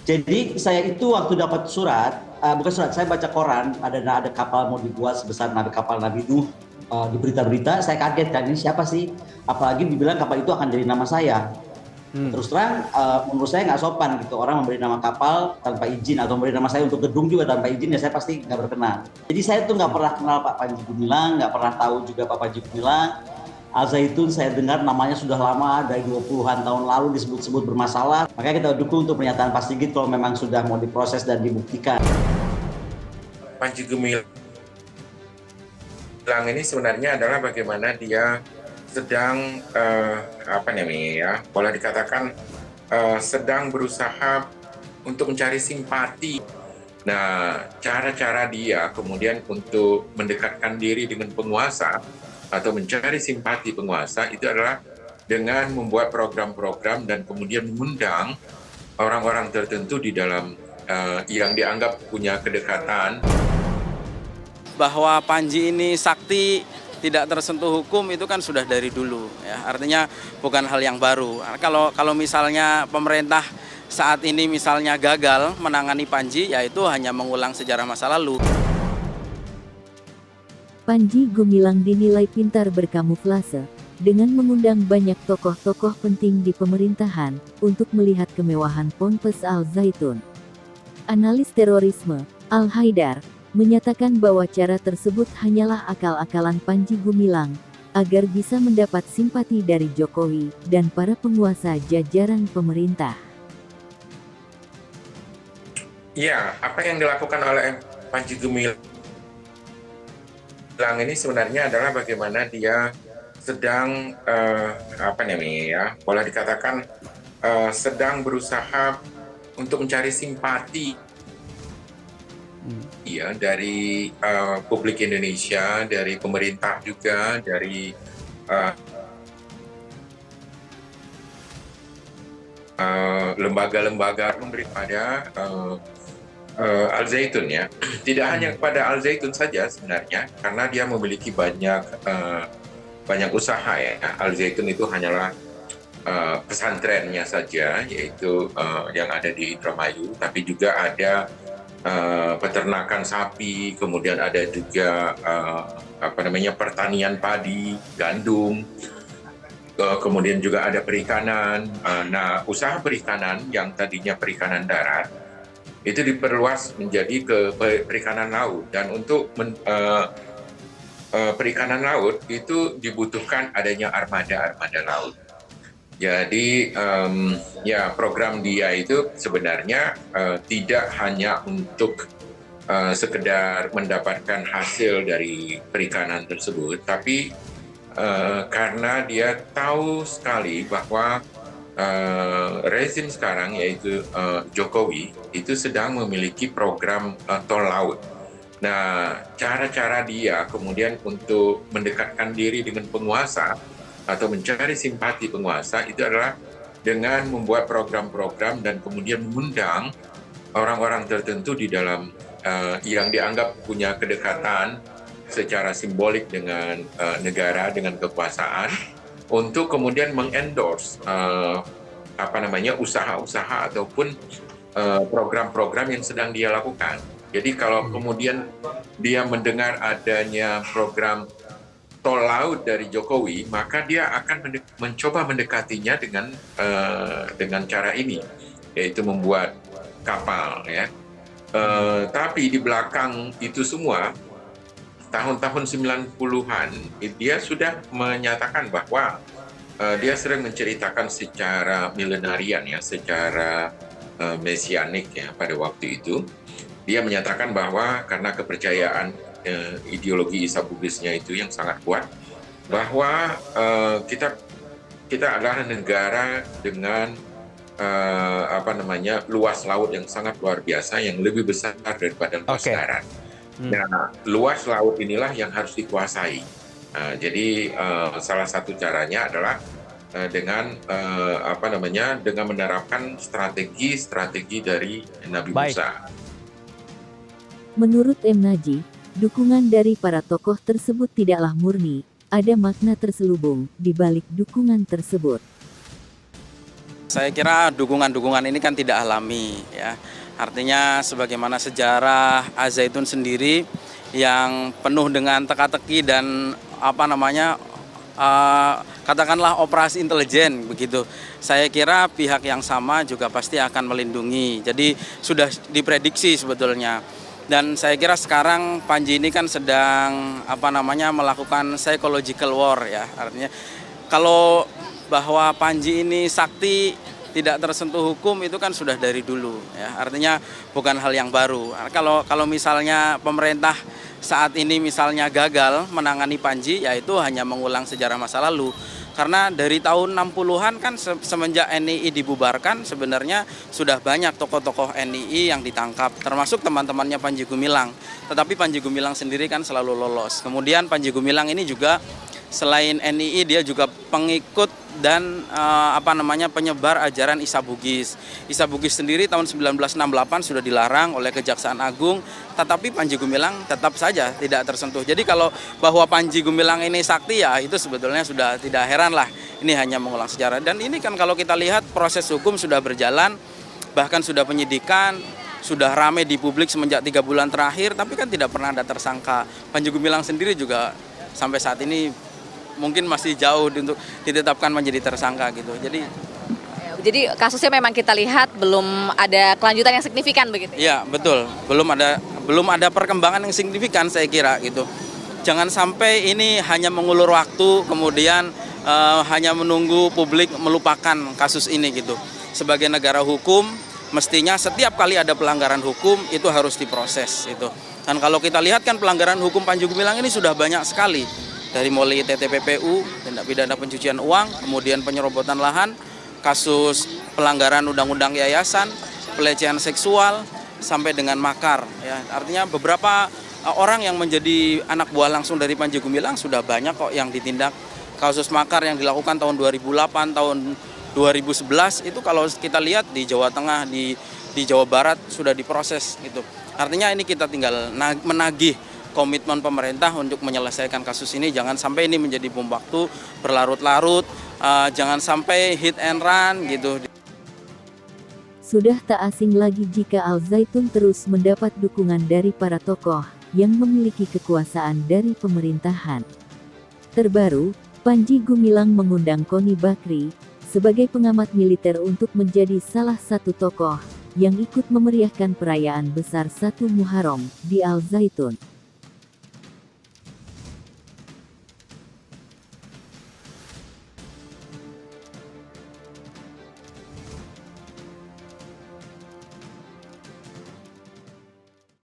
Jadi saya itu waktu dapat surat, bukan surat, saya baca koran, ada kapal mau dibuat sebesar kapal Nabi Nuh, di berita-berita, saya kaget kan, ini siapa sih? Apalagi dibilang kapal itu akan jadi nama saya. Hmm. Terus terang, menurut saya nggak sopan gitu, orang memberi nama kapal tanpa izin atau memberi nama saya untuk gedung juga tanpa izin, ya saya pasti nggak berkenan. Jadi saya tuh nggak pernah kenal Pak Panji Gumilang, nggak pernah tahu juga Pak Panji Gumilang. Al Zaitun saya dengar namanya sudah lama, dari 20-an tahun lalu disebut-sebut bermasalah. Makanya kita dukung untuk pernyataan Pak Sigit kalau memang sudah mau diproses dan dibuktikan. Panji Gumilang ini sebenarnya adalah bagaimana dia sedang apa namanya ya, boleh dikatakan sedang berusaha untuk mencari simpati. Nah, cara-cara dia kemudian untuk mendekatkan diri dengan penguasa atau mencari simpati penguasa itu adalah dengan membuat program-program dan kemudian mengundang orang-orang tertentu di dalam yang dianggap punya kedekatan. Bahwa Panji ini sakti, tidak tersentuh hukum, itu kan sudah dari dulu ya. Artinya bukan hal yang baru. Kalau misalnya pemerintah saat ini misalnya gagal menangani Panji, ya itu hanya mengulang sejarah masa lalu. Panji Gumilang dinilai pintar berkamuflase, dengan mengundang banyak tokoh-tokoh penting di pemerintahan, untuk melihat kemewahan Ponpes Al Zaitun. Analis terorisme, Al Haidar, menyatakan bahwa cara tersebut hanyalah akal-akalan Panji Gumilang, agar bisa mendapat simpati dari Jokowi, dan para penguasa jajaran pemerintah. Ya, apa yang dilakukan oleh Panji Gumilang ini sebenarnya adalah bagaimana dia sedang apa namanya ya, boleh dikatakan sedang berusaha untuk mencari simpati ya dari publik Indonesia, dari pemerintah juga, dari lembaga-lembaga memberi pada Al Zaitun ya. Tidak hanya kepada Al Zaitun saja sebenarnya, karena dia memiliki banyak usaha ya. Al Zaitun itu hanyalah pesantrennya saja, yaitu yang ada di Indramayu, tapi juga ada peternakan sapi, kemudian ada juga pertanian padi, gandum, kemudian juga ada perikanan. Nah, usaha perikanan yang tadinya perikanan darat itu diperluas menjadi ke perikanan laut, dan untuk perikanan laut itu dibutuhkan adanya armada laut. Jadi ya program dia itu sebenarnya tidak hanya untuk sekedar mendapatkan hasil dari perikanan tersebut, tapi karena dia tahu sekali bahwa rezim sekarang yaitu Jokowi itu sedang memiliki program tol laut. Nah, cara-cara dia kemudian untuk mendekatkan diri dengan penguasa atau mencari simpati penguasa itu adalah dengan membuat program-program dan kemudian mengundang orang-orang tertentu di dalam yang dianggap punya kedekatan secara simbolik dengan negara, dengan kekuasaan, untuk kemudian mengendorse usaha-usaha ataupun program-program yang sedang dia lakukan. Jadi kalau kemudian dia mendengar adanya program tol laut dari Jokowi, maka dia akan mencoba mendekatinya dengan cara ini, yaitu membuat kapal ya. Tapi di belakang itu semua, tahun-tahun 90-an, dia sudah menyatakan bahwa dia sering menceritakan secara milenarian ya, secara mesianik ya pada waktu itu. Dia menyatakan bahwa karena kepercayaan ideologi Isa Bugisnya itu yang sangat kuat, bahwa kita adalah negara dengan luas laut yang sangat luar biasa, yang lebih besar daripada luas darat. Nah, luas laut inilah yang harus dikuasai. Jadi salah satu caranya adalah dengan dengan menerapkan strategi dari Nabi Musa. Menurut M. Najih, dukungan dari para tokoh tersebut tidaklah murni, ada makna terselubung di balik dukungan tersebut. Saya kira dukungan-dukungan ini kan tidak alami ya. Artinya sebagaimana sejarah Al-Zaitun sendiri yang penuh dengan teka-teki dan katakanlah operasi intelijen begitu. Saya kira pihak yang sama juga pasti akan melindungi. Jadi sudah diprediksi sebetulnya. Dan saya kira sekarang Panji ini kan sedang melakukan psychological war ya. Artinya kalau bahwa Panji ini sakti tidak tersentuh hukum itu kan sudah dari dulu ya. Artinya bukan hal yang baru. Kalau misalnya pemerintah saat ini misalnya gagal menangani Panji, yaitu hanya mengulang sejarah masa lalu. Karena dari tahun 60-an kan semenjak NII dibubarkan sebenarnya sudah banyak tokoh-tokoh NII yang ditangkap, termasuk teman-temannya Panji Gumilang. Tetapi Panji Gumilang sendiri kan selalu lolos. Kemudian Panji Gumilang ini juga selain NII dia juga pengikut dan penyebar ajaran Isa Bugis. Isa Bugis sendiri tahun 1968 sudah dilarang oleh Kejaksaan Agung, tetapi Panji Gumilang tetap saja tidak tersentuh. Jadi kalau bahwa Panji Gumilang ini sakti ya itu sebetulnya sudah tidak heran lah. Ini hanya mengulang sejarah. Dan ini kan kalau kita lihat proses hukum sudah berjalan, bahkan sudah penyidikan, sudah ramai di publik semenjak 3 bulan terakhir, tapi kan tidak pernah ada tersangka. Panji Gumilang sendiri juga sampai saat ini mungkin masih jauh untuk ditetapkan menjadi tersangka gitu. Jadi kasusnya memang kita lihat belum ada kelanjutan yang signifikan begitu. Iya, betul. Belum ada perkembangan yang signifikan saya kira gitu. Jangan sampai ini hanya mengulur waktu kemudian hanya menunggu publik melupakan kasus ini gitu. Sebagai negara hukum mestinya setiap kali ada pelanggaran hukum itu harus diproses itu. Dan kalau kita lihat kan pelanggaran hukum Panji Gumilang ini sudah banyak sekali. Dari mulai TTPPU, tindak pidana pencucian uang, kemudian penyerobotan lahan, kasus pelanggaran undang-undang yayasan, pelecehan seksual, sampai dengan makar. Ya. Artinya beberapa orang yang menjadi anak buah langsung dari Panji Gumilang sudah banyak kok yang ditindak. Kasus makar yang dilakukan tahun 2008, tahun 2011 itu kalau kita lihat di Jawa Tengah, di Jawa Barat sudah diproses gitu. Artinya ini kita tinggal menagih komitmen pemerintah untuk menyelesaikan kasus ini. Jangan sampai ini menjadi bom waktu berlarut-larut, jangan sampai hit and run gitu. Sudah tak asing lagi jika Al-Zaitun terus mendapat dukungan dari para tokoh yang memiliki kekuasaan dari pemerintahan. Terbaru, Panji Gumilang mengundang Koni Bakri sebagai pengamat militer untuk menjadi salah satu tokoh yang ikut memeriahkan perayaan besar 1 Muharram di Al-Zaitun.